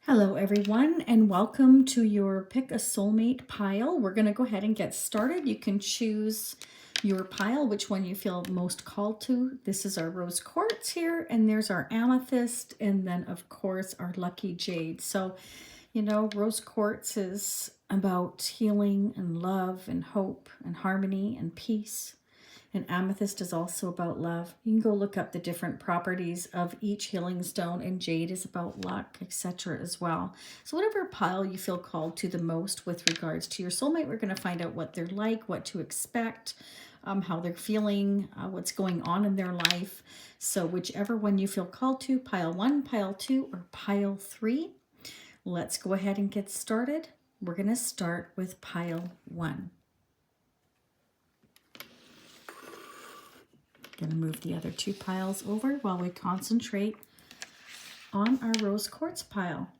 Hello everyone, and welcome to your Pick a Soulmate pile. We're going to go ahead and get started. You can choose your pile, which one you feel most called to. This is our rose quartz here, and there's our amethyst, and then of course our lucky jade. So, you know, rose quartz is about healing and love and hope and harmony and peace. And amethyst is also about love. You can go look up the different properties of each healing stone, and jade is about luck, etc. as well. So whatever pile you feel called to the most with regards to your soulmate, we're going to find out what they're like, what to expect, how they're feeling, what's going on in their life. So whichever one you feel called to, pile 1, pile 2, or pile 3. Let's go ahead and get started. We're going to start with pile 1. Going to move the other 2 piles over while we concentrate on our rose quartz pile.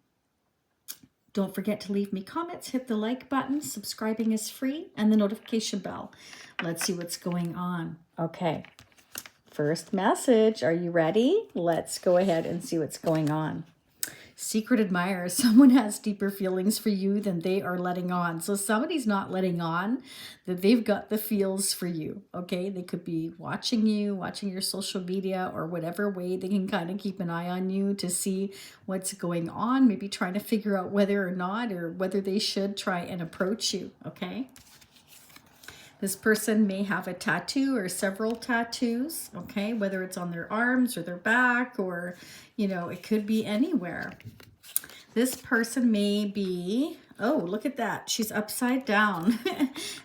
Don't forget to leave me comments, hit the like button, subscribing is free, and the notification bell. Let's see what's going on. Okay, first message. Are you ready? Let's go ahead and see what's going on. Secret admirer. Someone has deeper feelings for you than they are letting on. So somebody's not letting on that they've got the feels for you. Okay, they could be watching you, watching your social media, or whatever way they can kind of keep an eye on you to see what's going on. Maybe trying to figure out whether or not, or whether they should try and approach you. Okay. This person may have a tattoo or several tattoos, okay, whether it's on their arms or their back, or, you know, it could be anywhere. This person may be, oh, look at that. She's upside down.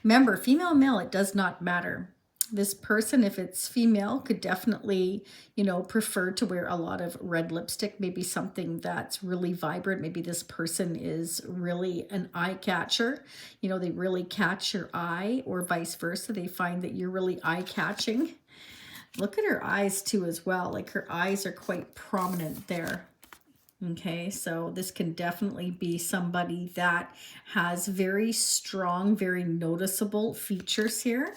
Remember, female, male, it does not matter. This person, if it's female, could definitely, you know, prefer to wear a lot of red lipstick, maybe something that's really vibrant. Maybe this person is really an eye catcher. You know, they really catch your eye, or vice versa. They find that you're really eye catching. Look at her eyes too as well. Like her eyes are quite prominent there. Okay, so this can definitely be somebody that has very strong, very noticeable features here.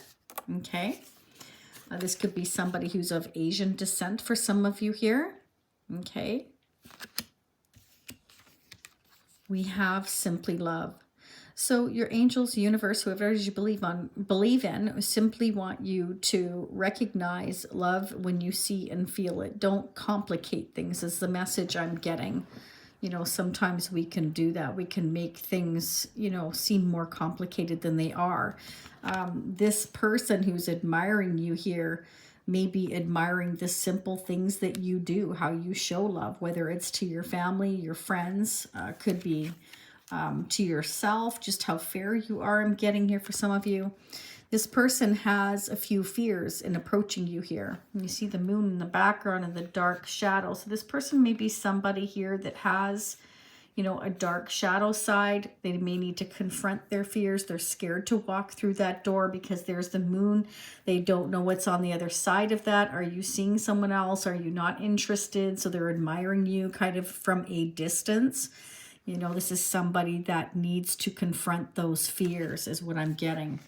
Okay, this could be somebody who's of Asian descent for some of you here. Okay, we have simply love. So your angels, universe, whoever it is you believe in, simply want you to recognize love when you see and feel it. Don't complicate things, is the message I'm getting. You know, sometimes we can do that. We can make things, you know, seem more complicated than they are. This person who's admiring you here may be admiring the simple things that you do, how you show love, whether it's to your family, your friends, could be to yourself, just how fair you are. I'm getting here for some of you. This person has a few fears in approaching you here. You see the moon in the background and the dark shadow. So this person may be somebody here that has, you know, a dark shadow side. They may need to confront their fears. They're scared to walk through that door because there's the moon. They don't know what's on the other side of that. Are you seeing someone else? Are you not interested? So they're admiring you kind of from a distance. You know, this is somebody that needs to confront those fears, is what I'm getting.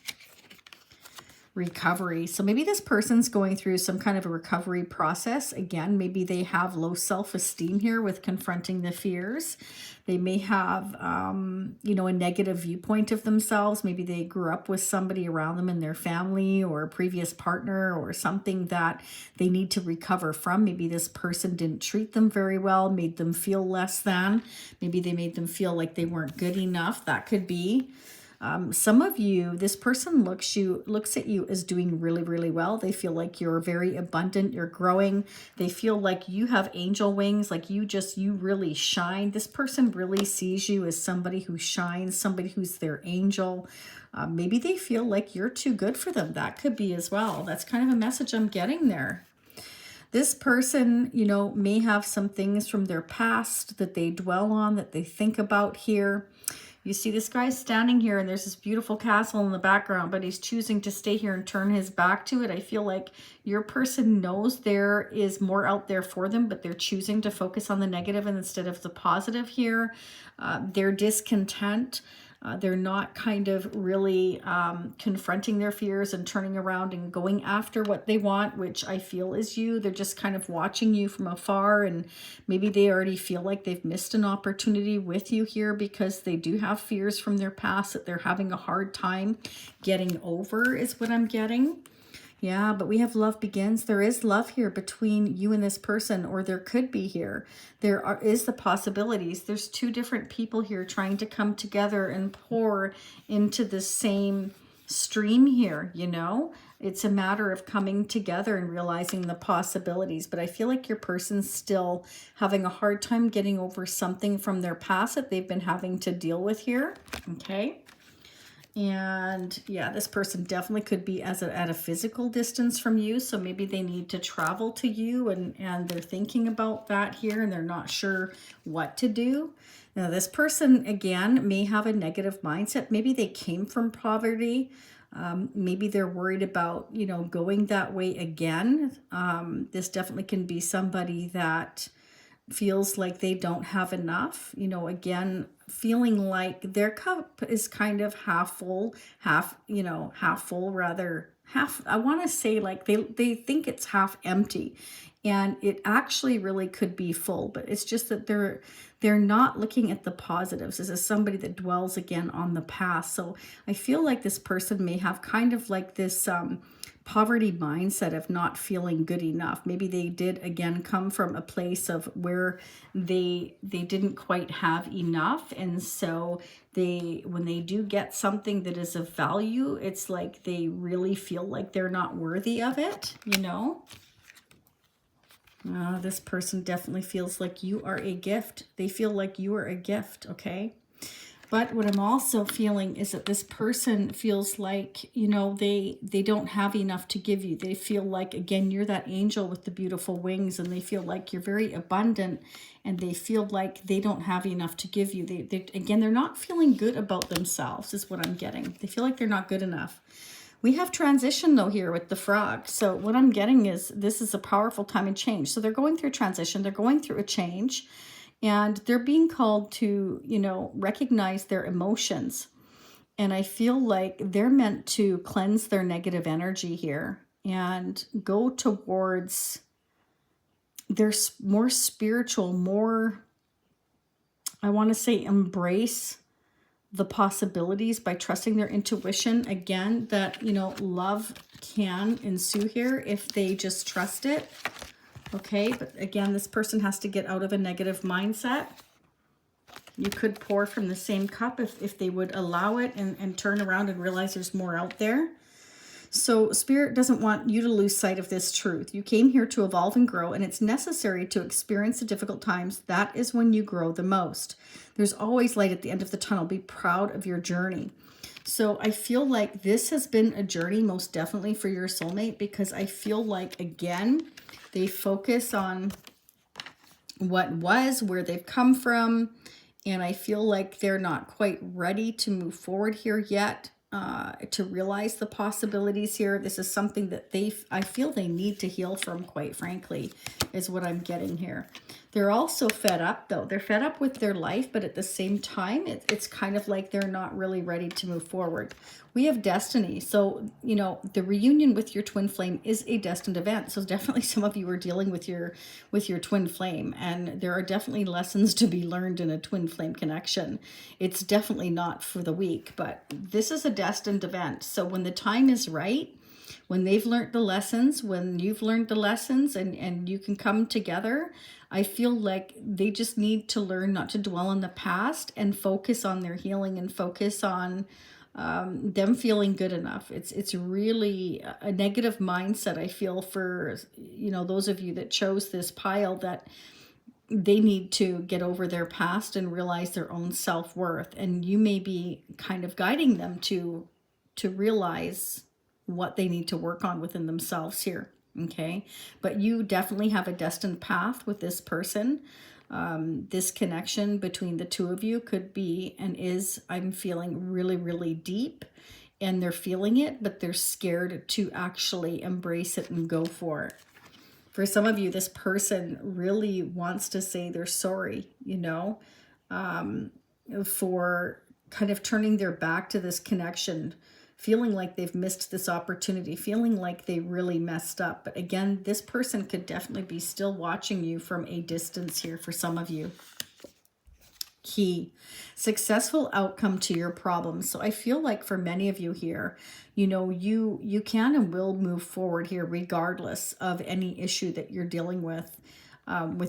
Recovery. So maybe this person's going through some kind of a recovery process. Again, maybe they have low self-esteem here with confronting the fears. They may have, you know, a negative viewpoint of themselves. Maybe they grew up with somebody around them in their family or a previous partner or something that they need to recover from. Maybe this person didn't treat them very well, made them feel less than. Maybe they made them feel like they weren't good enough. That could be. Some of you, this person looks at you as doing really, really well. They feel like you're very abundant, you're growing. They feel like you have angel wings, like you really shine. This person really sees you as somebody who shines, somebody who's their angel. Maybe they feel like you're too good for them. That could be as well. That's kind of a message I'm getting there. This person, you know, may have some things from their past that they dwell on, that they think about here. You see this guy standing here and there's this beautiful castle in the background, but he's choosing to stay here and turn his back to it. I feel like your person knows there is more out there for them, but they're choosing to focus on the negative instead of the positive here. They're discontent. They're not kind of really confronting their fears and turning around and going after what they want, which I feel is you. They're just kind of watching you from afar, and maybe they already feel like they've missed an opportunity with you here because they do have fears from their past that they're having a hard time getting over, is what I'm getting. Yeah, but we have love begins. There is love here between you and this person, or there could be here. Is the possibilities. There's two different people here trying to come together and pour into the same stream here, you know? It's a matter of coming together and realizing the possibilities. But I feel like your person's still having a hard time getting over something from their past that they've been having to deal with here. Okay. And yeah, this person definitely could be at a physical distance from you. So maybe they need to travel to you, and they're thinking about that here and they're not sure what to do. Now, this person, again, may have a negative mindset. Maybe they came from poverty. Maybe they're worried about, you know, going that way again. This definitely can be somebody that feels like they don't have enough, you know, again, feeling like their cup is kind of half full, half, you know, half full, rather half, I want to say like they think it's half empty, and it actually really could be full, but it's just that they're not looking at the positives. This is somebody that dwells again on the past. So I feel like this person may have kind of like this poverty mindset of not feeling good enough. Maybe they did again come from a place of where they didn't quite have enough, and so when they do get something that is of value, it's like they really feel like they're not worthy of it, you know. This person definitely feels like you are a gift. They feel like you are a gift, okay? But what I'm also feeling is that this person feels like, you know, they don't have enough to give you. They feel like, again, you're that angel with the beautiful wings, and they feel like you're very abundant, and they feel like they don't have enough to give you. Again, they're not feeling good about themselves is what I'm getting. They feel like they're not good enough. We have transition, though, here with the frog. So what I'm getting is this is a powerful time of change. So they're going through transition. They're going through a change. And they're being called to, you know, recognize their emotions. And I feel like they're meant to cleanse their negative energy here and go towards their more spiritual, more, I want to say, embrace the possibilities by trusting their intuition. Again, that, you know, love can ensue here if they just trust it. Okay, but again, this person has to get out of a negative mindset. You could pour from the same cup if they would allow it and turn around and realize there's more out there. So Spirit doesn't want you to lose sight of this truth. You came here to evolve and grow, and it's necessary to experience the difficult times. That is when you grow the most. There's always light at the end of the tunnel. Be proud of your journey. So I feel like this has been a journey most definitely for your soulmate, because I feel like, again, they focus on what was, where they've come from, and I feel like they're not quite ready to move forward here yet, to realize the possibilities here. This is something that I feel they need to heal from, quite frankly, is what I'm getting here. They're also fed up, though. They're fed up with their life, but at the same time, it's kind of like they're not really ready to move forward. We have destiny. So, you know, the reunion with your twin flame is a destined event. So definitely some of you are dealing with your twin flame, and there are definitely lessons to be learned in a twin flame connection. It's definitely not for the weak, but this is a destined event. So when the time is right, when they've learned the lessons, when you've learned the lessons, and you can come together, I feel like they just need to learn not to dwell on the past and focus on their healing and focus on them feeling good enough. It's really a negative mindset, I feel, for, you know, those of you that chose this pile, that they need to get over their past and realize their own self-worth. And you may be kind of guiding them to realize what they need to work on within themselves here. Okay, but you definitely have a destined path with this person. This connection between the two of you could be and is, I'm feeling, really, really deep, and they're feeling it, but they're scared to actually embrace it and go for it. For some of you, this person really wants to say they're sorry, you know, for kind of turning their back to this connection, feeling like they've missed this opportunity, feeling like they really messed up. But again, this person could definitely be still watching you from a distance here for some of you. Key, successful outcome to your problems. So I feel like for many of you here, you know, you can and will move forward here regardless of any issue that you're dealing with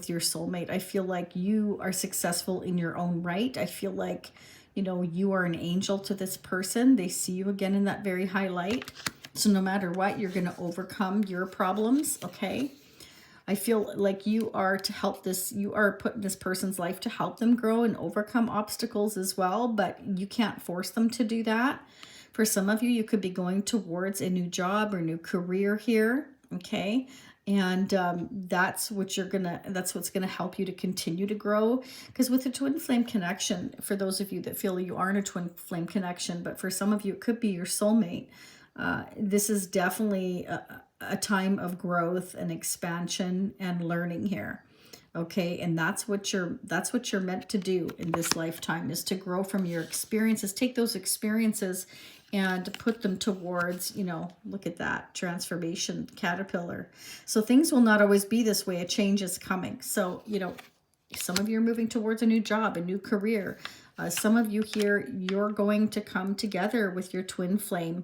your soulmate. I feel like you are successful in your own right. I feel like, you know, you are an angel to this person. They see you again in that very high light. So no matter what, you're going to overcome your problems, okay? I feel like you are to help this, you are put in this person's life to help them grow and overcome obstacles as well, but you can't force them to do that. For some of you, you could be going towards a new job or new career here, okay? And that's what's gonna help you to continue to grow. Because with a twin flame connection, for those of you that feel you aren't a twin flame connection, but for some of you, it could be your soulmate. This is definitely a time of growth and expansion and learning here. Okay, and that's what you're meant to do in this lifetime, is to grow from your experiences, take those experiences and put them towards, you know, look at that transformation caterpillar. So things will not always be this way. A change is coming. So, you know, some of you are moving towards a new job, a new career. Some of you here, you're going to come together with your twin flame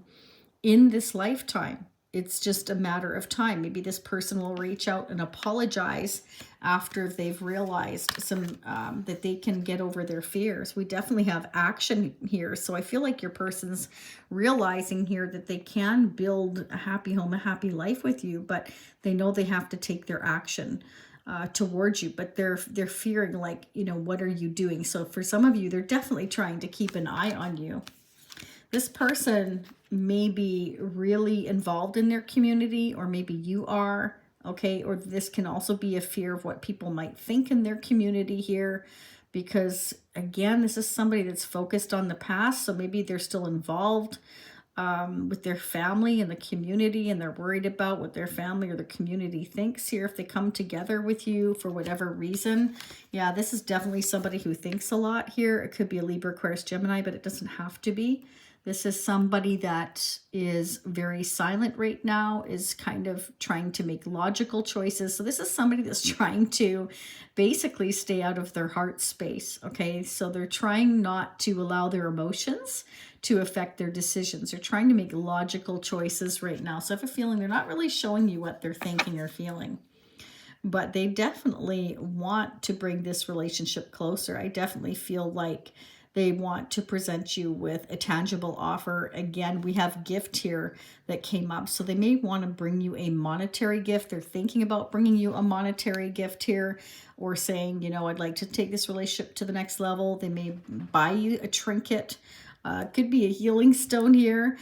in this lifetime. It's just a matter of time. Maybe this person will reach out and apologize after they've realized that they can get over their fears. We definitely have action here. So I feel like your person's realizing here that they can build a happy home, a happy life with you, but they know they have to take their action towards you. But they're fearing, like, you know, what are you doing? So for some of you, they're definitely trying to keep an eye on you. This person may be really involved in their community, or maybe you are, okay? Or this can also be a fear of what people might think in their community here, because again, this is somebody that's focused on the past. So maybe they're still involved with their family and the community, and they're worried about what their family or the community thinks here if they come together with you for whatever reason. Yeah, this is definitely somebody who thinks a lot here. It could be a Libra, Aquarius, Gemini, but it doesn't have to be. This is somebody that is very silent right now, is kind of trying to make logical choices. So this is somebody that's trying to basically stay out of their heart space, okay? So they're trying not to allow their emotions to affect their decisions. They're trying to make logical choices right now. So I have a feeling they're not really showing you what they're thinking or feeling, but they definitely want to bring this relationship closer. I definitely feel like they want to present you with a tangible offer. Again, we have gift here that came up. So they may want to bring you a monetary gift. They're thinking about bringing you a monetary gift here, or saying, you know, I'd like to take this relationship to the next level. They may buy you a trinket. Could be a healing stone here.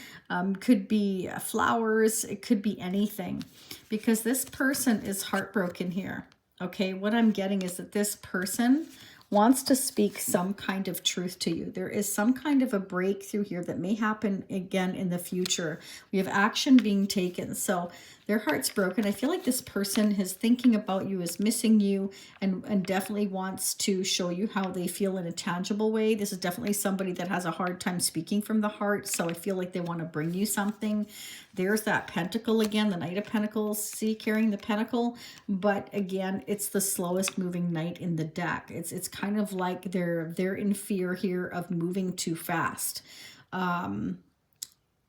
Could be flowers. It could be anything, because this person is heartbroken here. Okay, what I'm getting is that this person wants to speak some kind of truth to you. There is some kind of a breakthrough here that may happen again in the future. We have action being taken. So their heart's broken. I feel like this person is thinking about you, is missing you, and definitely wants to show you how they feel in a tangible way. This is definitely somebody that has a hard time speaking from the heart. So I feel like they want to bring you something. There's that pentacle again, the Knight of Pentacles, see, carrying the pentacle. But again, it's the slowest moving knight in the deck. It's kind of like they're in fear here of moving too fast.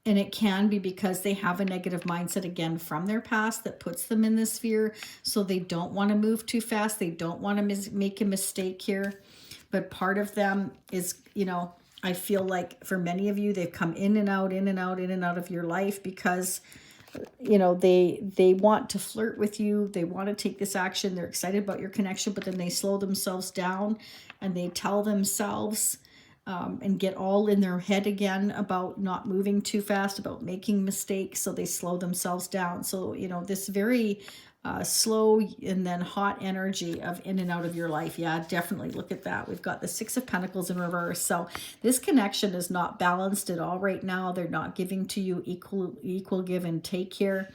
And it can be because they have a negative mindset, again, from their past that puts them in this fear. So they don't want to move too fast. They don't want to make a mistake here. But part of them is, you know, I feel like for many of you, they've come in and out, in and out, in and out of your life because, you know, they want to flirt with you. They want to take this action. They're excited about your connection, but then they slow themselves down and they tell themselves and get all in their head again about not moving too fast, about making mistakes. So they slow themselves down. So, you know, this very slow and then hot energy of in and out of your life. Yeah, definitely look at that. We've got the Six of Pentacles in reverse. So this connection is not balanced at all right now. They're not giving to you equal give and take here.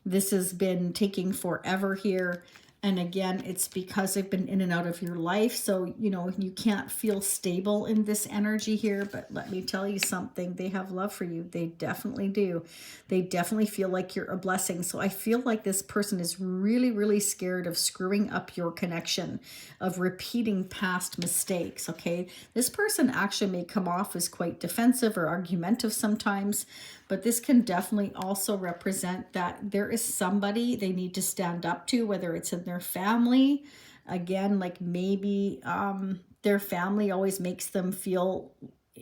This has been taking forever here. And again, it's because they've been in and out of your life. So, you know, you can't feel stable in this energy here. But let me tell you something. They have love for you. They definitely do. They definitely feel like you're a blessing. So I feel like this person is really, really scared of screwing up your connection, of repeating past mistakes, okay? This person actually may come off as quite defensive or argumentative sometimes, but this can definitely also represent that there is somebody they need to stand up to, whether it's in their family. Again, like maybe their family always makes them feel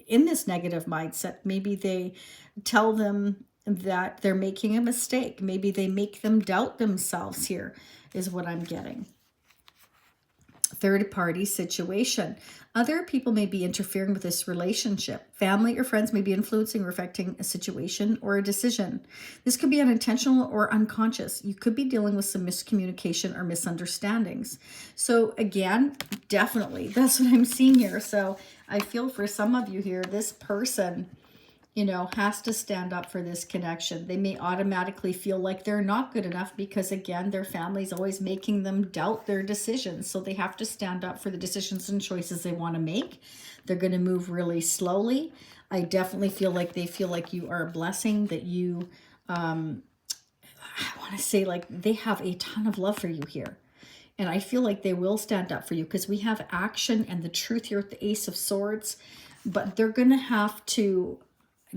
in this negative mindset. Maybe they tell them that they're making a mistake. Maybe they make them doubt themselves here, is what I'm getting. Third party situation. Other people may be interfering with this relationship. Family or friends may be influencing or affecting a situation or a decision. This could be unintentional or unconscious. You could be dealing with some miscommunication or misunderstandings. So again, definitely, that's what I'm seeing here. So I feel for some of you here, this person, you know, has to stand up for this connection. They may automatically feel like they're not good enough because, again, their family's always making them doubt their decisions. So they have to stand up for the decisions and choices they want to make. They're going to move really slowly. I definitely feel like they feel like you are a blessing, that you, I want to say, like, they have a ton of love for you here. And I feel like they will stand up for you because we have action and the truth here with the Ace of Swords. But they're going to have to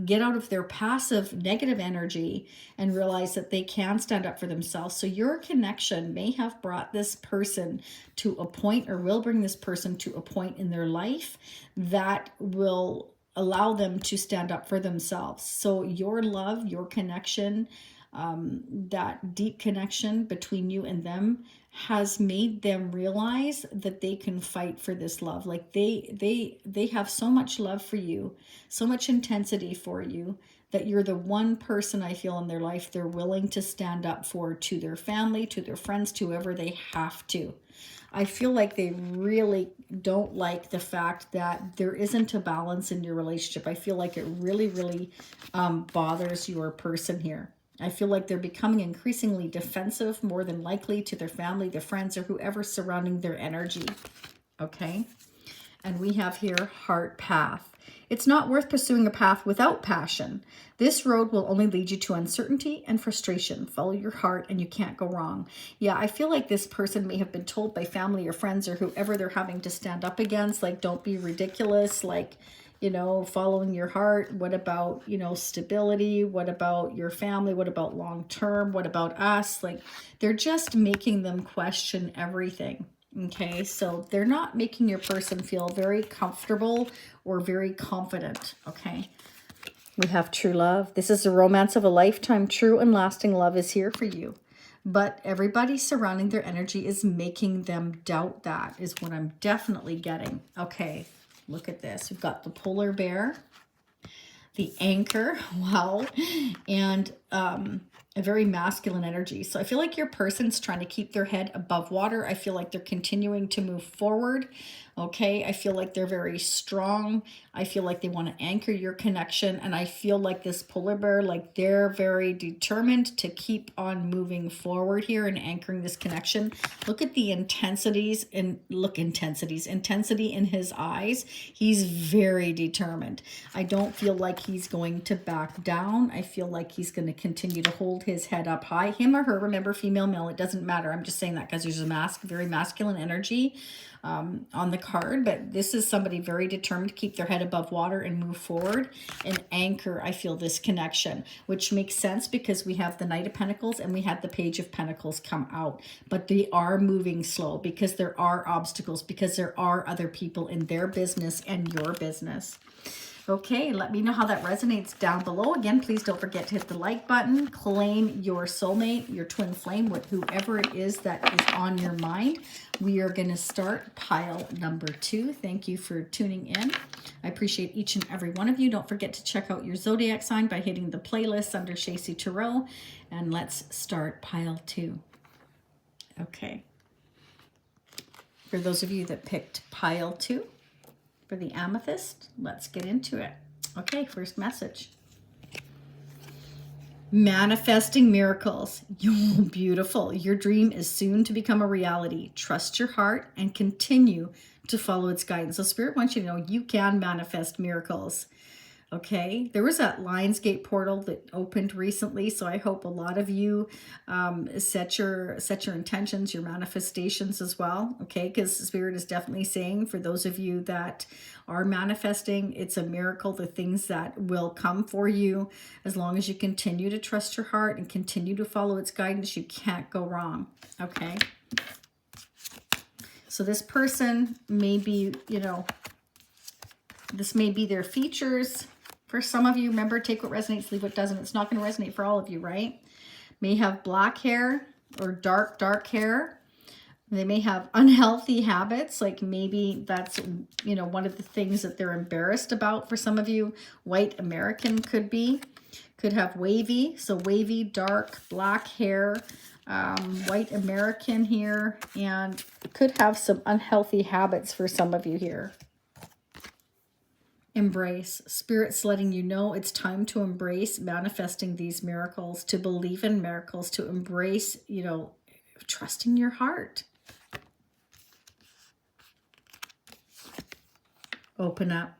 get out of their passive negative energy and realize that they can stand up for themselves. So your connection may have brought this person to a point, or will bring this person to a point in their life that will allow them to stand up for themselves. So your love, your connection, that deep connection between you and them has made them realize that they can fight for this love. Like they have so much love for you, so much intensity for you, that you're the one person I feel in their life they're willing to stand up for, to their family, to their friends, to whoever they have to. I feel like they really don't like the fact that there isn't a balance in your relationship. I feel like it really, really bothers your person here. I feel like they're becoming increasingly defensive, more than likely, to their family, their friends, or whoever's surrounding their energy. Okay? And we have here heart path. It's not worth pursuing a path without passion. This road will only lead you to uncertainty and frustration. Follow your heart and you can't go wrong. Yeah, I feel like this person may have been told by family or friends or whoever they're having to stand up against, like, don't be ridiculous, like, you know, following your heart. What about, you know, stability? What about your family? What about long term? What about us? Like, they're just making them question everything. Okay, so they're not making your person feel very comfortable or very confident. Okay, we have true love. This is the romance of a lifetime. True and lasting love is here for you. But everybody surrounding their energy is making them doubt that, is what I'm definitely getting. Okay, look at this. We've got the polar bear, the anchor, wow, and a very masculine energy. So I feel like your person's trying to keep their head above water. I feel like they're continuing to move forward. Okay, I feel like they're very strong. I feel like they want to anchor your connection. And I feel like this polar bear, like, they're very determined to keep on moving forward here and anchoring this connection. Look at the intensities and intensity in his eyes. He's very determined. I don't feel like he's going to back down. I feel like he's going to continue to hold his head up high. Him or her, remember, female, male, it doesn't matter. I'm just saying that because there's a very masculine energy on the card, but this is somebody very determined to keep their head above water and move forward and anchor, I feel, this connection, which makes sense because we have the Knight of Pentacles and we had the Page of Pentacles come out. But they are moving slow because there are obstacles, because there are other people in their business and your business. Okay, let me know how that resonates down below. Again, please don't forget to hit the like button. Claim your soulmate, your twin flame, with whoever it is that is on your mind. We are going to start pile number 2. Thank you for tuning in. I appreciate each and every one of you. Don't forget to check out your zodiac sign by hitting the playlist under Shacy Tarot. And let's start pile 2. Okay. For those of you that picked pile 2, for the amethyst, let's get into it. Okay, first message. Manifesting miracles. You're beautiful. Your dream is soon to become a reality. Trust your heart and continue to follow its guidance. So Spirit wants you to know you can manifest miracles. Okay, there was that Lionsgate portal that opened recently, so I hope a lot of you set your intentions, your manifestations as well. Okay, because Spirit is definitely saying for those of you that are manifesting, it's a miracle. The things that will come for you, as long as you continue to trust your heart and continue to follow its guidance, you can't go wrong. Okay, so this person may be, you know, this may be their features. For some of you, remember, take what resonates, leave what doesn't. It's not going to resonate for all of you, right? May have black hair or dark hair. They may have unhealthy habits, like maybe that's, you know, one of the things that they're embarrassed about for some of you. White American could be. Could have wavy, so wavy, dark, black hair, white American here, and could have some unhealthy habits for some of you here. Embrace. Spirit's letting you know it's time to embrace manifesting these miracles, to believe in miracles, to embrace, you know, trusting your heart. Open up.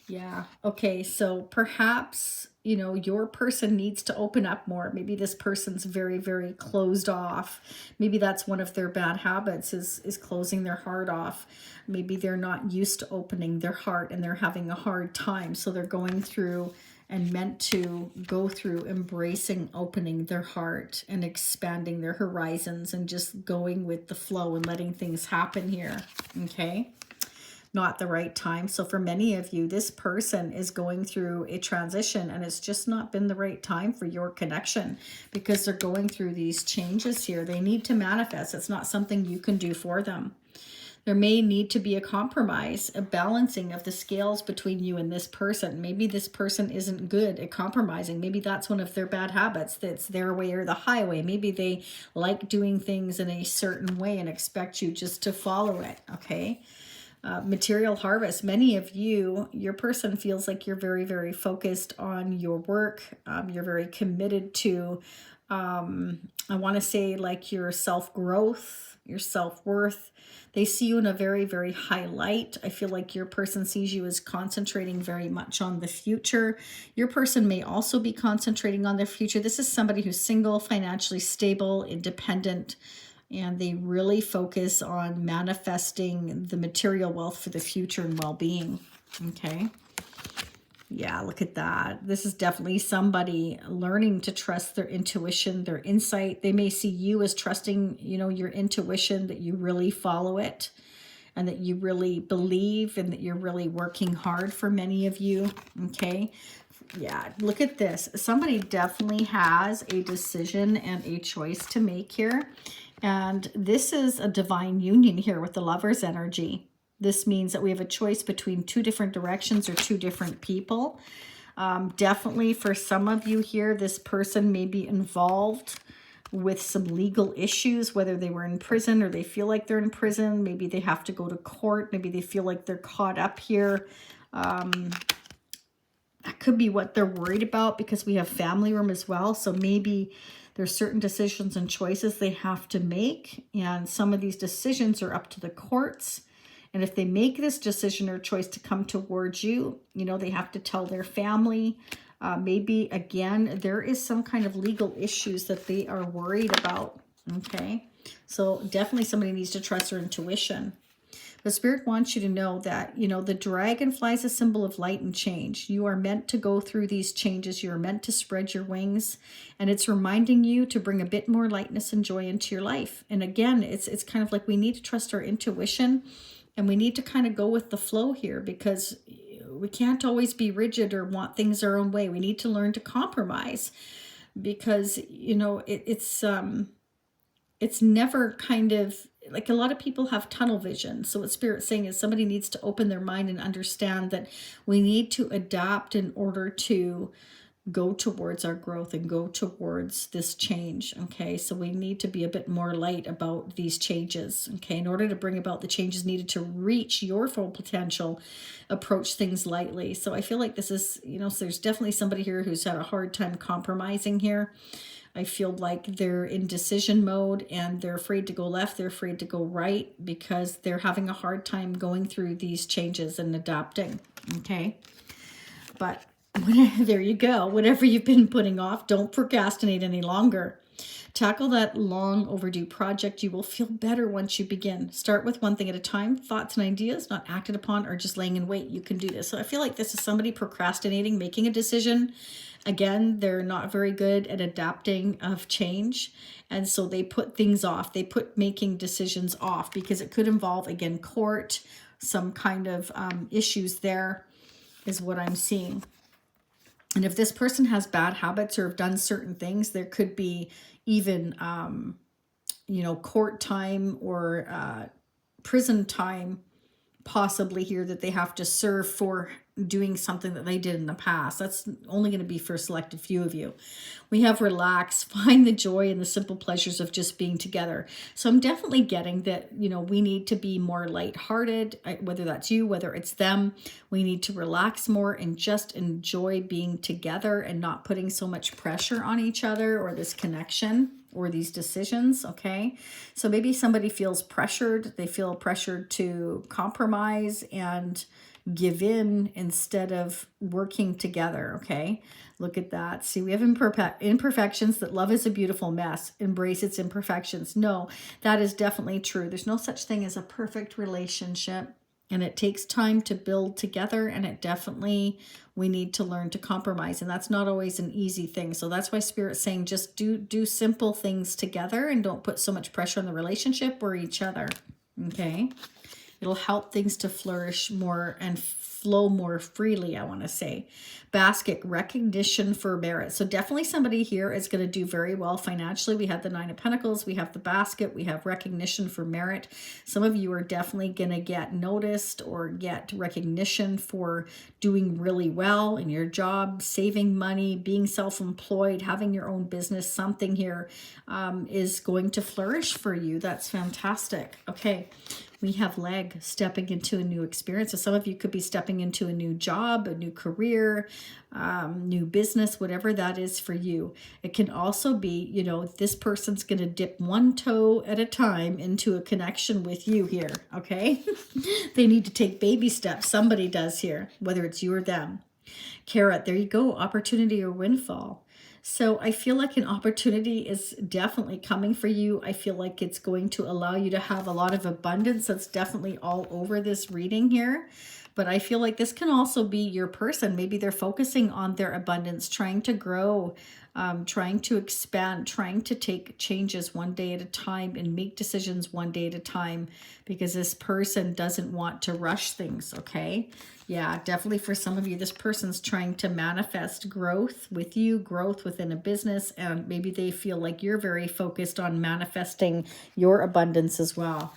Yeah. Okay. So perhaps, you know, your person needs to open up more. Maybe this person's very, very closed off. Maybe that's one of their bad habits is closing their heart off. Maybe they're not used to opening their heart and they're having a hard time. So they're going through and meant to go through embracing opening their heart and expanding their horizons and just going with the flow and letting things happen here. Okay. Not the right time. So for many of you, this person is going through a transition and it's just not been the right time for your connection because they're going through these changes here. They need to manifest. It's not something you can do for them. There may need to be a compromise, a balancing of the scales between you and this person. Maybe this person isn't good at compromising. Maybe that's one of their bad habits. That's their way or the highway. Maybe they like doing things in a certain way and expect you just to follow it. Okay. Material harvest. Many of you, your person feels like you're very, very focused on your work. You're very committed to, I want to say like your self-growth, your self-worth. They see you in a very, very high light. I feel like your person sees you as concentrating very much on the future. Your person may also be concentrating on their future. This is somebody who's single, financially stable, independent, and they really focus on manifesting the material wealth for the future and well-being. Okay. Yeah, look at that. This is definitely somebody learning to trust their intuition, their insight. They may see you as trusting, you know, your intuition, that you really follow it and that you really believe and that you're really working hard for many of you. Okay. Yeah, look at this. Somebody definitely has a decision and a choice to make here. And this is a divine union here with the Lover's energy. This means that we have a choice between two different directions or two different people. Definitely for some of you here, this person may be involved with some legal issues, whether they were in prison or they feel like they're in prison. Maybe they have to go to court. Maybe they feel like they're caught up here. That could be what they're worried about because we have family room as well. So maybe there's certain decisions and choices they have to make. And some of these decisions are up to the courts. And if they make this decision or choice to come towards you, you know, they have to tell their family. Maybe, again, there is some kind of legal issues that they are worried about. Okay. So definitely somebody needs to trust their intuition. But Spirit wants you to know that, you know, the dragonfly is a symbol of light and change. You are meant to go through these changes. You are meant to spread your wings. And it's reminding you to bring a bit more lightness and joy into your life. And again, it's kind of like we need to trust our intuition and we need to kind of go with the flow here because we can't always be rigid or want things our own way. We need to learn to compromise because, you know, it's never kind of, like a lot of people have tunnel vision. So what Spirit's saying is somebody needs to open their mind and understand that we need to adapt in order to go towards our growth and go towards this change. Okay, so we need to be a bit more light about these changes. Okay, in order to bring about the changes needed to reach your full potential, approach things lightly. So I feel like this is, you know, so there's definitely somebody here who's had a hard time compromising here. I feel like they're in decision mode and they're afraid to go left, they're afraid to go right because they're having a hard time going through these changes and adapting. Okay, but there you go. Whatever you've been putting off, don't procrastinate any longer. Tackle that long overdue project. You will feel better once you begin. Start with one thing at a time. Thoughts and ideas not acted upon or just laying in wait. You can do this. So I feel like this is somebody procrastinating, making a decision. Again, they're not very good at adapting of change. And so they put things off. They put making decisions off because it could involve, again, court, some kind of issues there is what I'm seeing. And if this person has bad habits or have done certain things, there could be even, you know, court time or prison time possibly here that they have to serve for doing something that they did in the past. That's only going to be for a selected few of you. We have relax, find the joy and the simple pleasures of just being together. So I'm definitely getting that, you know, we need to be more lighthearted, whether that's you, whether it's them. We need to relax more and just enjoy being together and not putting so much pressure on each other or this connection or these decisions. Okay, so maybe somebody feels pressured. They feel pressured to compromise and give in instead of working together. Okay, look at that. See, we have imperfections, that love is a beautiful mess. Embrace its imperfections. No, that is definitely true. There's no such thing as a perfect relationship, and it takes time to build together, and it definitely, we need to learn to compromise, and that's not always an easy thing. So that's why Spirit's saying just do simple things together and don't put so much pressure on the relationship or each other. Okay, it'll help things to flourish more and flow more freely, I want to say. Basket, recognition for merit. So definitely somebody here is going to do very well financially. We have the Nine of Pentacles, we have the basket, we have recognition for merit. Some of you are definitely going to get noticed or get recognition for doing really well in your job, saving money, being self-employed, having your own business. Something here is going to flourish for you. That's fantastic. Okay. We have leg, stepping into a new experience. So some of you could be stepping into a new job, a new career, new business, whatever that is for you. It can also be, you know, this person's going to dip one toe at a time into a connection with you here, okay? They need to take baby steps. Somebody does here, whether it's you or them. Carrot, there you go, opportunity or windfall. So I feel like an opportunity is definitely coming for you. I feel like it's going to allow you to have a lot of abundance. That's definitely all over this reading here. But I feel like this can also be your person. Maybe they're focusing on their abundance, trying to grow, trying to expand, trying to take changes one day at a time and make decisions one day at a time, because this person doesn't want to rush things, okay? Yeah, definitely for some of you, this person's trying to manifest growth with you, growth within a business, and maybe they feel like you're very focused on manifesting your abundance as well.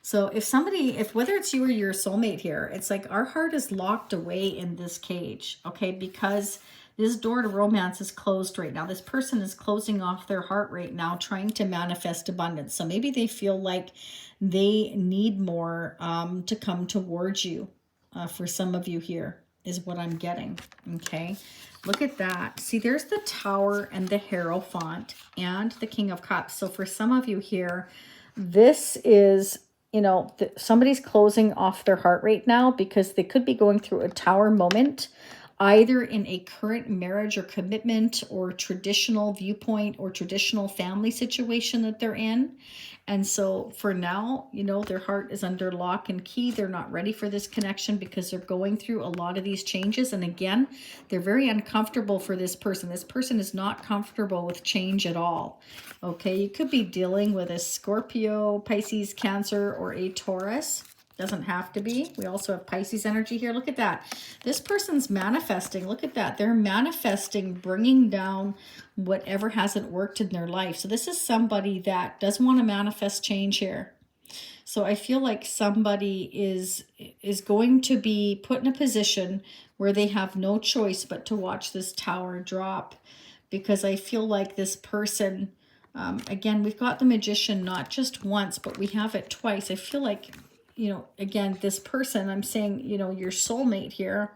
So if somebody, whether it's you or your soulmate here, it's like our heart is locked away in this cage, okay? Because this door to romance is closed right now. This person is closing off their heart right now, trying to manifest abundance. So maybe they feel like they need more to come towards you. For some of you here is what I'm getting, okay? Look at that. See, there's the Tower and the Hierophant and the King of Cups. So for some of you here, this is, you know, somebody's closing off their heart right now because they could be going through a Tower moment, either in a current marriage or commitment or traditional viewpoint or traditional family situation that they're in. And so for now, you know, their heart is under lock and key. They're not ready for this connection because they're going through a lot of these changes. And again, they're very uncomfortable for this person. This person is not comfortable with change at all. Okay, you could be dealing with a Scorpio, Pisces, Cancer, or a Taurus. Doesn't have to be. We also have Pisces energy here. Look at that. This person's manifesting. Look at that. They're manifesting, bringing down whatever hasn't worked in their life. So this is somebody that doesn't want to manifest change here. So I feel like somebody is going to be put in a position where they have no choice but to watch this tower drop, because I feel like this person, again, we've got the Magician not just once, but we have it twice. I feel like, you know, again, this person, I'm saying, you know, your soulmate here,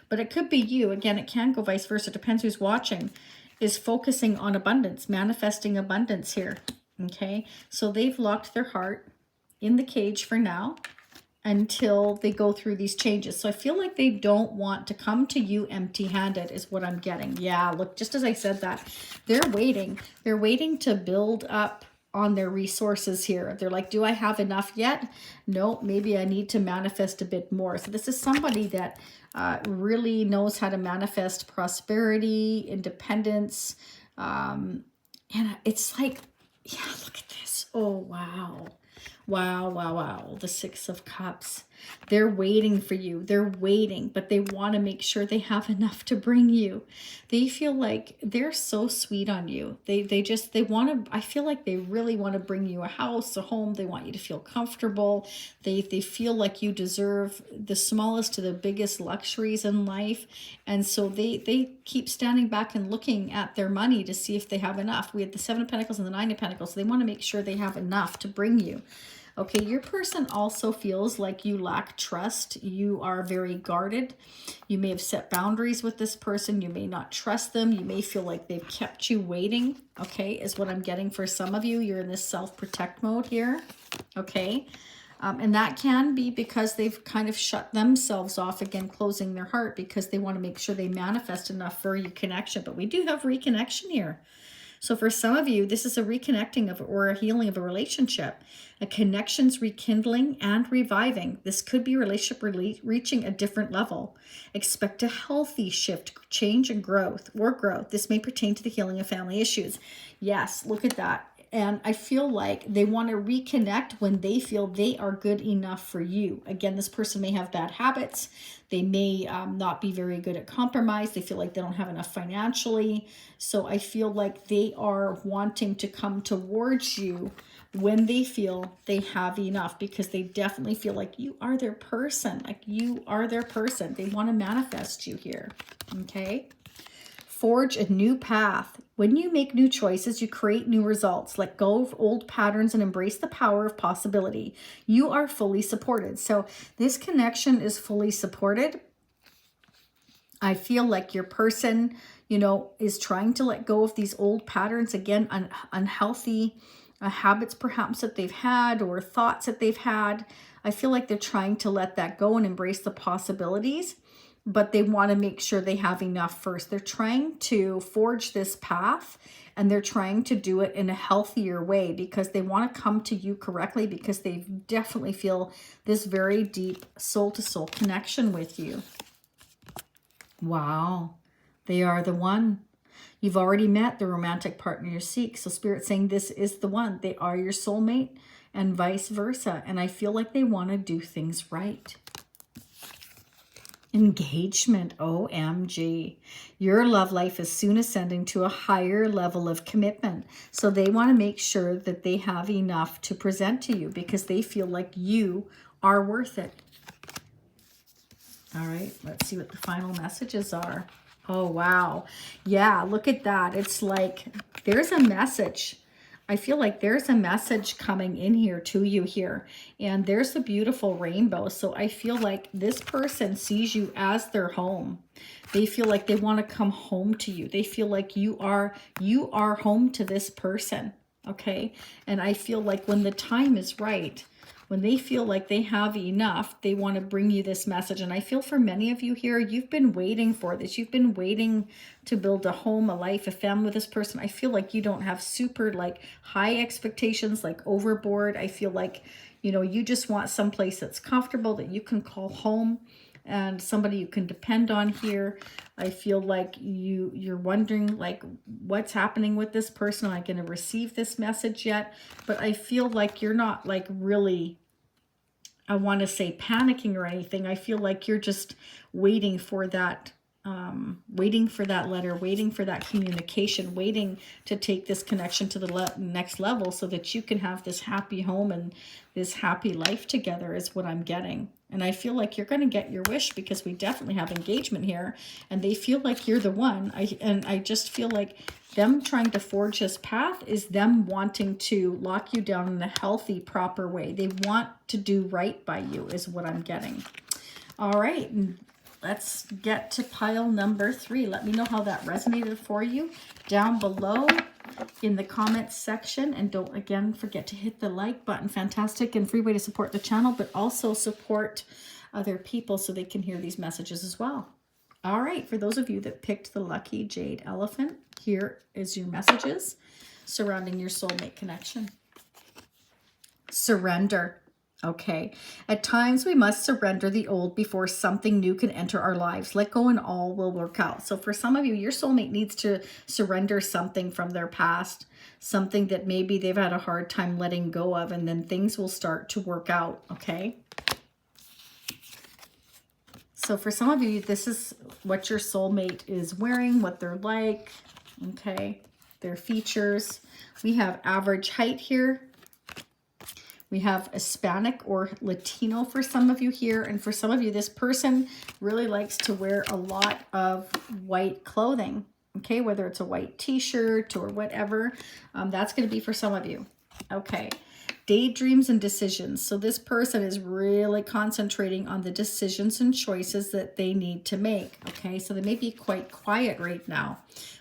but it could be you. Again, it can go vice versa. It depends who's watching, is focusing on abundance, manifesting abundance here. Okay, so they've locked their heart in the cage for now until they go through these changes. So I feel like they don't want to come to you empty-handed is what I'm getting. Yeah, look, just as I said that, they're waiting. They're waiting to build up on their resources here. They're like, do I have enough yet? No, maybe I need to manifest a bit more. So this is somebody that really knows how to manifest prosperity, independence. And it's like, yeah, look at this. Oh, wow. Wow, wow, wow. The Six of Cups. They're waiting for you. They're waiting, but they want to make sure they have enough to bring you. They feel like they're so sweet on you. They want to, I feel like they really want to bring you a house, a home. They want you to feel comfortable. They feel like you deserve the smallest to the biggest luxuries in life. And so they keep standing back and looking at their money to see if they have enough. We had the Seven of Pentacles and the Nine of Pentacles. So they want to make sure they have enough to bring you. Okay, your person also feels like you lack trust. You are very guarded. You may have set boundaries with this person. You may not trust them. You may feel like they've kept you waiting, okay, is what I'm getting for some of you. You're in this self-protect mode here, okay? And that can be because they've kind of shut themselves off, again, closing their heart because they want to make sure they manifest enough for your connection. But we do have reconnection here. So for some of you, this is a reconnecting of or a healing of a relationship. A connection's rekindling and reviving. This could be a relationship reaching a different level. Expect a healthy shift, change, and growth. This may pertain to the healing of family issues. Yes, look at that. And I feel like they want to reconnect when they feel they are good enough for you. Again, this person may have bad habits. They may not be very good at compromise. They feel like they don't have enough financially. So I feel like they are wanting to come towards you when they feel they have enough, because they definitely feel like you are their person. Like you are their person. They want to manifest you here. Okay. Forge a new path. When you make new choices, you create new results. Let go of old patterns and embrace the power of possibility. You are fully supported. So this connection is fully supported. I feel like your person, you know, is trying to let go of these old patterns, again, unhealthy habits perhaps that they've had or thoughts that they've had. I feel like they're trying to let that go and embrace the possibilities, but they want to make sure they have enough first. They're trying to forge this path, and they're trying to do it in a healthier way because they want to come to you correctly, because they definitely feel this very deep soul-to-soul connection with you. Wow, they are the one. You've already met the romantic partner you seek. So Spirit's saying this is the one. They are your soulmate and vice versa. And I feel like they want to do things right. Engagement, OMG. Your love life is soon ascending to a higher level of commitment. So they want to make sure that they have enough to present to you because they feel like you are worth it. All right, let's see what the final messages are. Oh, wow. Yeah, look at that. It's like there's a message. I feel like there's a message coming in here to you here. And there's the beautiful rainbow. So I feel like this person sees you as their home. They feel like they want to come home to you. They feel like you are home to this person. Okay. And I feel like when the time is right, when they feel like they have enough, they want to bring you this message. And I feel for many of you here, you've been waiting for this. You've been waiting to build a home, a life, a family with this person. I feel like you don't have super like high expectations, like overboard. I feel like, you know, you just want someplace that's comfortable, that you can call home, and somebody you can depend on here. I feel like you're wondering like what's happening with this person. Am I going to receive this message yet? But I feel like you're not like really, I want to say panicking or anything. I feel like you're just waiting for that waiting for that letter, waiting for that communication, waiting to take this connection to the next level so that you can have this happy home and this happy life together is what I'm getting. And I feel like you're going to get your wish because we definitely have engagement here and they feel like you're the one. I just feel like them trying to forge this path is them wanting to lock you down in a healthy, proper way. They want to do right by you is what I'm getting. All right. Let's get to pile number 3. Let me know how that resonated for you down below in the comments section. And don't, again, forget to hit the like button. Fantastic and free way to support the channel, but also support other people so they can hear these messages as well. All right, for those of you that picked the lucky jade elephant, here is your messages surrounding your soulmate connection. Surrender. Okay, at times we must surrender the old before something new can enter our lives. Let go and all will work out. So for some of you, your soulmate needs to surrender something from their past, something that maybe they've had a hard time letting go of, and then things will start to work out, okay? So for some of you, this is what your soulmate is wearing, what they're like, okay? Their features. We have average height here. We have Hispanic or Latino for some of you here. And for some of you, this person really likes to wear a lot of white clothing, okay? Whether it's a white t-shirt or whatever, that's going to be for some of you, okay? Daydreams and decisions. So this person is really concentrating on the decisions and choices that they need to make, okay? So they may be quite quiet right now.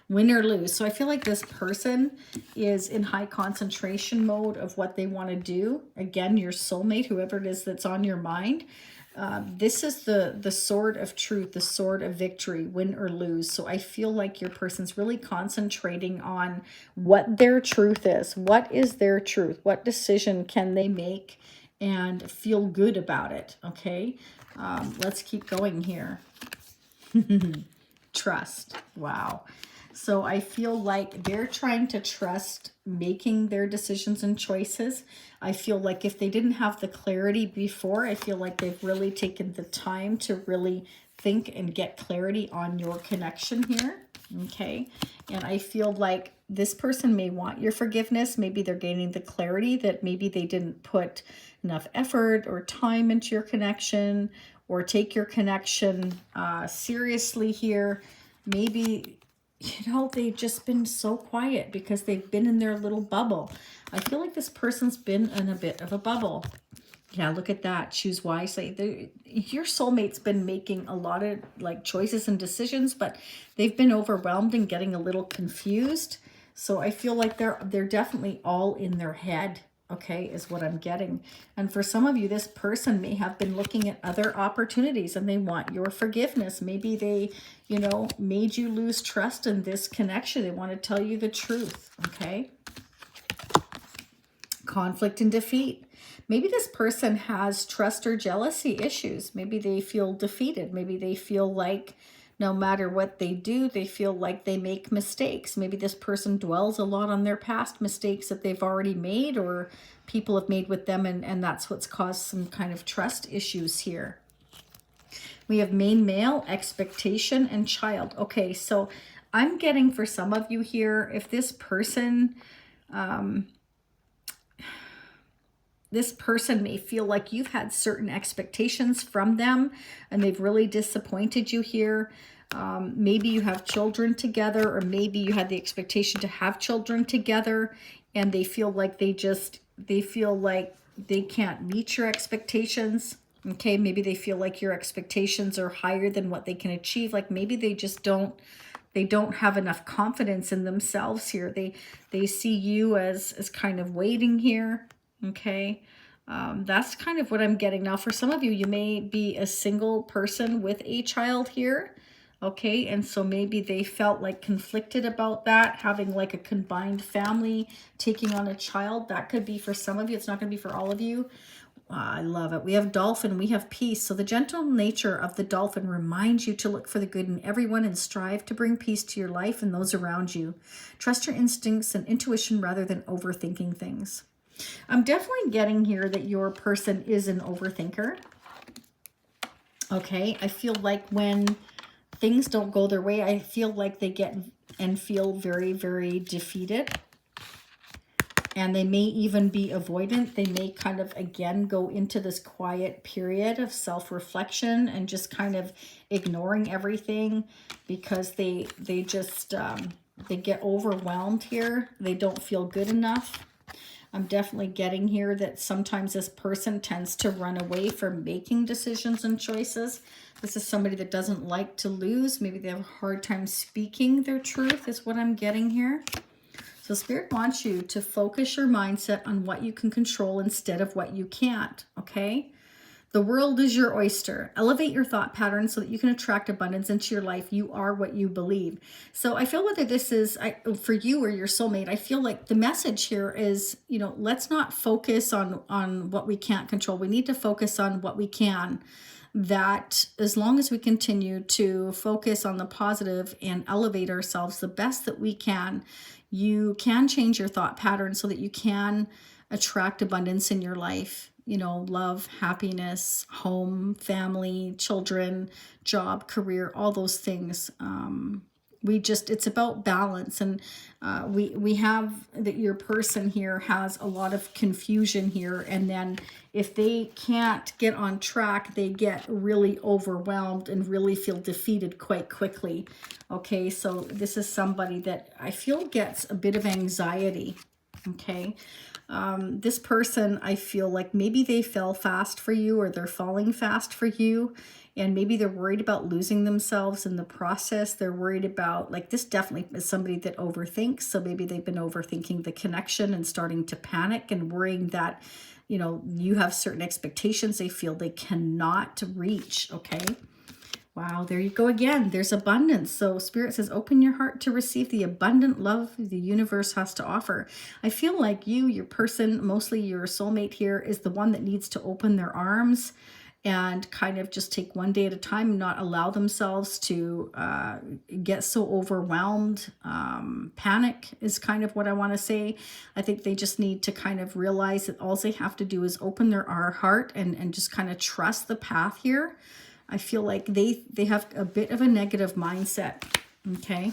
Win or lose. So I feel like this person is in high concentration mode of what they want to do. Again, your soulmate, whoever it is that's on your mind, this is the sword of truth, the sword of victory, win or lose. So I feel like your person's really concentrating on what their truth is. What is their truth? What decision can they make and feel good about it? Okay, let's keep going here. Trust. Wow. So I feel like they're trying to trust making their decisions and choices. I feel like if they didn't have the clarity before, I feel like they've really taken the time to really think and get clarity on your connection here. Okay. And I feel like this person may want your forgiveness. Maybe they're gaining the clarity that maybe they didn't put enough effort or time into your connection or take your connection seriously here. Maybe, you know, they've just been so quiet because they've been in their little bubble. I feel like this person's been in a bit of a bubble. Yeah, look at that. Choose wisely. Your soulmate's been making a lot of like choices and decisions, but they've been overwhelmed and getting a little confused. So I feel like they're definitely all in their head, okay, is what I'm getting. And for some of you, this person may have been looking at other opportunities and they want your forgiveness. Maybe they, you know, made you lose trust in this connection. They want to tell you the truth, okay? Conflict and defeat. Maybe this person has trust or jealousy issues. Maybe they feel defeated. Maybe they feel like no matter what they do, they feel like they make mistakes. Maybe this person dwells a lot on their past mistakes that they've already made or people have made with them, and that's what's caused some kind of trust issues here. We have main male, expectation, and child. Okay, so I'm getting for some of you here, if this person... this person may feel like you've had certain expectations from them and they've really disappointed you here. Maybe you have children together, or maybe you had the expectation to have children together and they feel like they feel like they can't meet your expectations. Okay, maybe they feel like your expectations are higher than what they can achieve. Like maybe they just don't have enough confidence in themselves here. They see you as kind of waiting here. Okay, that's kind of what I'm getting. Now, for some of you, you may be a single person with a child here. Okay, and so maybe they felt like conflicted about that, having like a combined family, taking on a child. That could be for some of you. It's not going to be for all of you. I love it. We have dolphin, we have peace. So the gentle nature of the dolphin reminds you to look for the good in everyone and strive to bring peace to your life and those around you. Trust your instincts and intuition rather than overthinking things. I'm definitely getting here that your person is an overthinker. Okay, I feel like when things don't go their way, I feel like they get and feel very, very defeated. And they may even be avoidant. They may kind of, again, go into this quiet period of self-reflection and just kind of ignoring everything because they just, they get overwhelmed here. They don't feel good enough. I'm definitely getting here that sometimes this person tends to run away from making decisions and choices. This is somebody that doesn't like to lose. Maybe they have a hard time speaking their truth is what I'm getting here. So Spirit wants you to focus your mindset on what you can control instead of what you can't, okay? The world is your oyster. Elevate your thought patterns so that you can attract abundance into your life. You are what you believe. So I feel whether this is for you or your soulmate, I feel like the message here is, you know, let's not focus on what we can't control. We need to focus on what we can. That as long as we continue to focus on the positive and elevate ourselves the best that we can, you can change your thought pattern so that you can attract abundance in your life. You know, love, happiness, home, family, children, job, career, all those things. It's about balance. And we have that your person here has a lot of confusion here. And then if they can't get on track, they get really overwhelmed and really feel defeated quite quickly. Okay, so this is somebody that I feel gets a bit of anxiety. Okay. This person, I feel like maybe they fell fast for you or they're falling fast for you. And maybe they're worried about losing themselves in the process. They're worried about, like, this definitely is somebody that overthinks. So maybe they've been overthinking the connection and starting to panic and worrying that, you know, you have certain expectations they feel they cannot reach. Okay. Wow, there you go again. There's abundance. So Spirit says, open your heart to receive the abundant love the universe has to offer. I feel like your person, mostly your soulmate here, is the one that needs to open their arms and kind of just take one day at a time and not allow themselves to get so overwhelmed. Panic is kind of what I want to say. I think they just need to kind of realize that all they have to do is open their heart and just kind of trust the path here. I feel like they have a bit of a negative mindset, okay?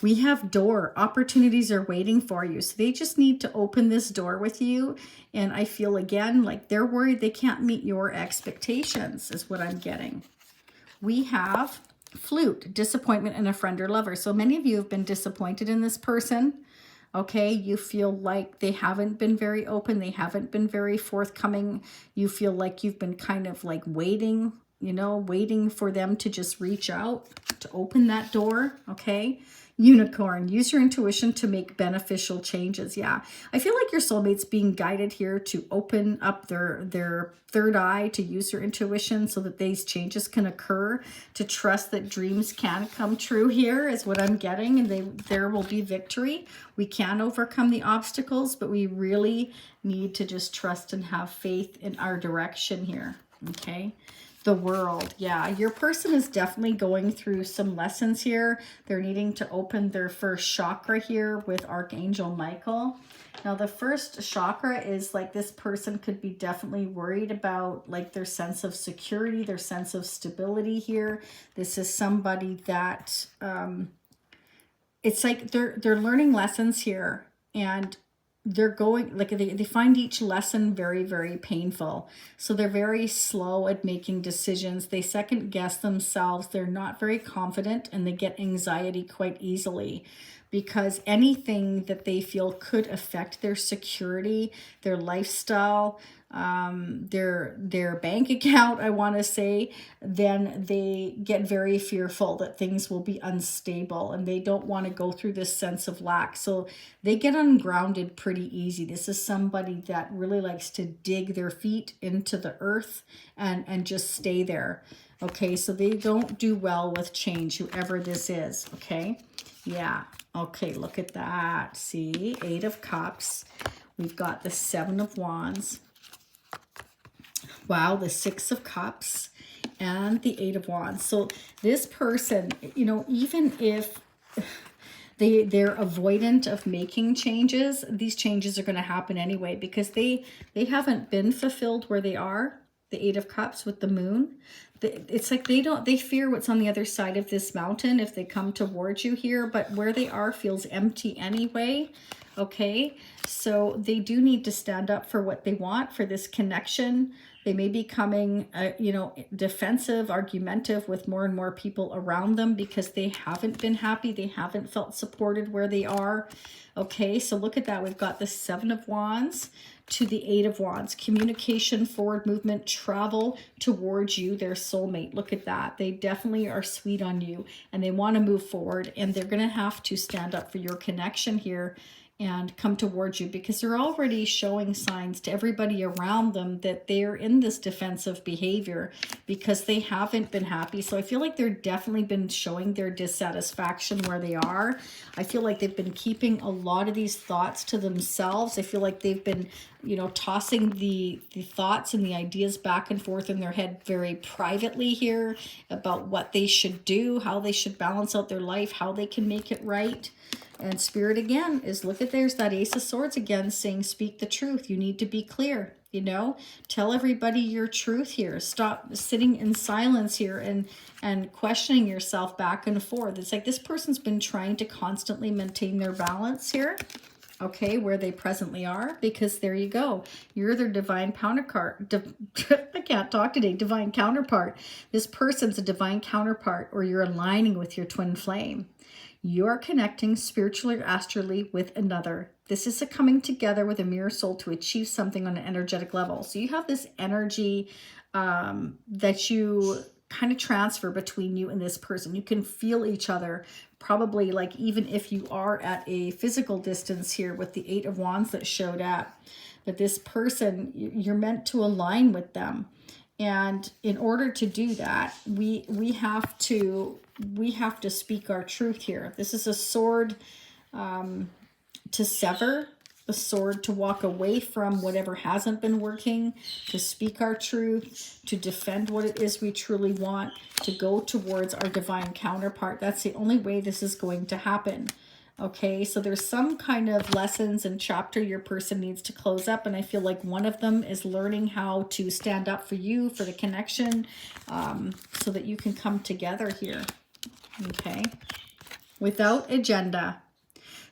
We have door. Opportunities are waiting for you. So they just need to open this door with you. And I feel, again, like they're worried they can't meet your expectations is what I'm getting. We have flute, disappointment, and a friend or lover. So many of you have been disappointed in this person. Okay, you feel like they haven't been very open. They haven't been very forthcoming. You feel like you've been kind of like waiting, you know, waiting for them to just reach out, to open that door. Okay, unicorn, use your intuition to make beneficial changes. Yeah, I feel like your soulmate's being guided here to open up their third eye, to use your intuition so that these changes can occur, to trust that dreams can come true here is what I'm getting, and there will be victory. We can overcome the obstacles, but we really need to just trust and have faith in our direction here. Okay. The world. Yeah, your person is definitely going through some lessons here. They're needing to open their first chakra here with Archangel Michael. Now, the first chakra is like this person could be definitely worried about like their sense of security, their sense of stability here. This is somebody that it's like they're learning lessons here, and they're going, like they find each lesson very, very painful. So they're very slow at making decisions. They second guess themselves. They're not very confident, and they get anxiety quite easily because anything that they feel could affect their security, their lifestyle, their bank account, I want to say, then they get very fearful that things will be unstable, and they don't want to go through this sense of lack. So they get ungrounded pretty easy. This is somebody that really likes to dig their feet into the earth and just stay there. Okay, so they don't do well with change, whoever this is. Okay, yeah. Okay, look at that. See, 8 of Cups. We've got the 7 of Wands. Wow, the 6 of Cups and the 8 of Wands. So this person, you know, even if they're avoidant of making changes, these changes are going to happen anyway because they haven't been fulfilled where they are. The 8 of Cups with the moon. It's like they fear what's on the other side of this mountain if they come towards you here, but where they are feels empty anyway. Okay, so they do need to stand up for what they want, for this connection. They may be coming, you know, defensive, argumentative with more and more people around them because they haven't been happy. They haven't felt supported where they are. Okay, so look at that. We've got the Seven of Wands to the Eight of Wands. Communication, forward movement, travel towards you, their soulmate. Look at that. They definitely are sweet on you and they want to move forward, and they're going to have to stand up for your connection here and come towards you because they're already showing signs to everybody around them that they're in this defensive behavior because they haven't been happy. So I feel like they're definitely been showing their dissatisfaction where they are. I feel like they've been keeping a lot of these thoughts to themselves. I feel like they've been, you know, tossing the thoughts and the ideas back and forth in their head very privately here about what they should do, how they should balance out their life, how they can make it right. And Spirit again is, look at, there's that Ace of Swords again saying, speak the truth. You need to be clear, you know, tell everybody your truth here. Stop sitting in silence here and questioning yourself back and forth. It's like this person's been trying to constantly maintain their balance here. Okay, where they presently are, because there you go. You're their divine counterpart. I can't talk today. Divine counterpart. This person's a divine counterpart, or you're aligning with your twin flame. You're connecting spiritually or astrally with another. This is a coming together with a mirror soul to achieve something on an energetic level. So you have this energy that you kind of transfer between you and this person. You can feel each other, probably, like, even if you are at a physical distance here with the Eight of Wands that showed up. But this person, you're meant to align with them. And in order to do that, we have to speak our truth here. This is a sword to sever, a sword to walk away from whatever hasn't been working, to speak our truth, to defend what it is we truly want, to go towards our divine counterpart. That's the only way this is going to happen. Okay, so there's some kind of lessons and chapter your person needs to close up, and I feel like one of them is learning how to stand up for you, for the connection, so that you can come together here. Okay, without agenda.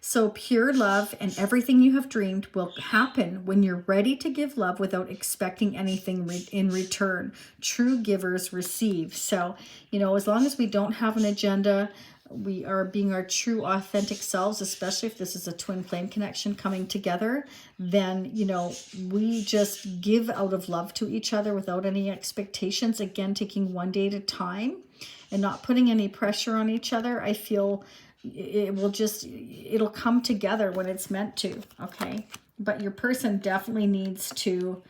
So pure love and everything you have dreamed will happen when you're ready to give love without expecting anything in return. True givers receive. So, you know, as long as we don't have an agenda, we are being our true authentic selves, especially if this is a twin flame connection coming together, then, you know, we just give out of love to each other without any expectations. Again, taking one day at a time and not putting any pressure on each other. I feel it'll come together when it's meant to. Okay, but your person definitely needs to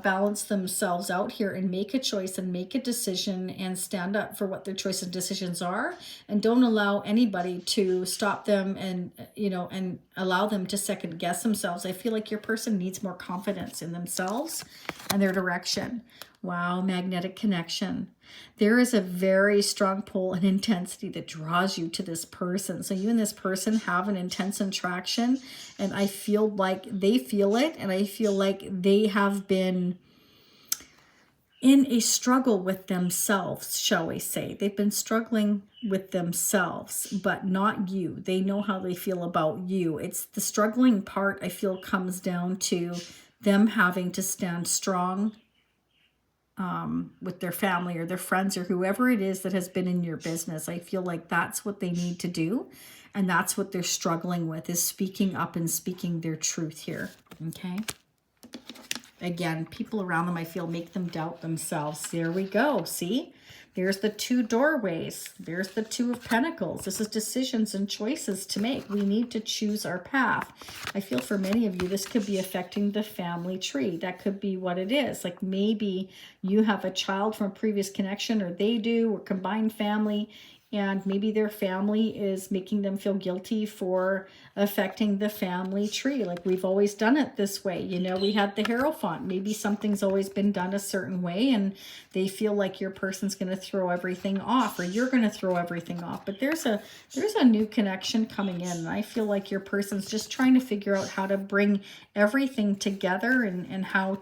balance themselves out here and make a choice and make a decision and stand up for what their choices and decisions are, and don't allow anybody to stop them and, you know, and allow them to second guess themselves. I feel like your person needs more confidence in themselves and their direction. Wow, magnetic connection. There is a very strong pull and intensity that draws you to this person. So you and this person have an intense attraction, and I feel like they feel it, and I feel like they have been in a struggle with themselves, shall we say. They've been struggling with themselves, but not you. They know how they feel about you. It's the struggling part, I feel, comes down to them having to stand strong with their family or their friends or whoever it is that has been in your business. I feel like that's what they need to do, and that's what they're struggling with, is speaking up and speaking their truth here. Okay, again, people around them, I feel, make them doubt themselves. There we go. See, there's the two doorways. There's the Two of Pentacles. This is decisions and choices to make. We need to choose our path. I feel for many of you, this could be affecting the family tree. That could be what it is. Like maybe you have a child from a previous connection, or they do, or combined family, and maybe their family is making them feel guilty for affecting the family tree. Like, we've always done it this way. You know, we had the Hierophant. Maybe something's always been done a certain way, and they feel like your person's going to throw everything off, or you're going to throw everything off. But there's a new connection coming in, and I feel like your person's just trying to figure out how to bring everything together, and how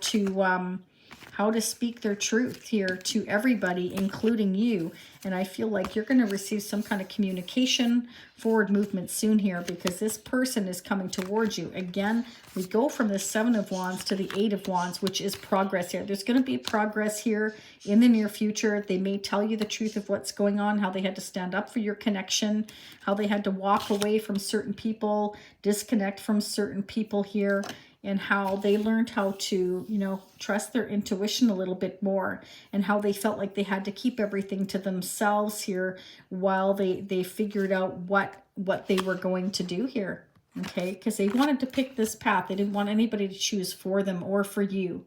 how to speak their truth here to everybody, including you. And I feel like you're going to receive some kind of communication, forward movement soon here, because this person is coming towards you. Again, we go from the Seven of Wands to the Eight of Wands, which is progress here. There's going to be progress here in the near future. They may tell you the truth of what's going on, how they had to stand up for your connection, how they had to walk away from certain people, disconnect from certain people here, and how they learned how to, you know, trust their intuition a little bit more, and how they felt like they had to keep everything to themselves here while they figured out what they were going to do here, okay? Because they wanted to pick this path. They didn't want anybody to choose for them or for you,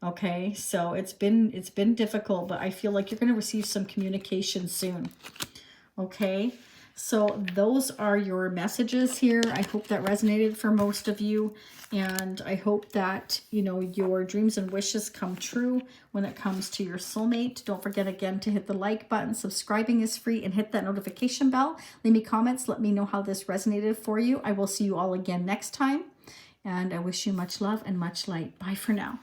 okay? So it's been difficult, but I feel like you're going to receive some communication soon, okay? So those are your messages here. I hope that resonated for most of you. And I hope that, you know, your dreams and wishes come true when it comes to your soulmate. Don't forget again to hit the like button. Subscribing is free, and hit that notification bell. Leave me comments. Let me know how this resonated for you. I will see you all again next time. And I wish you much love and much light. Bye for now.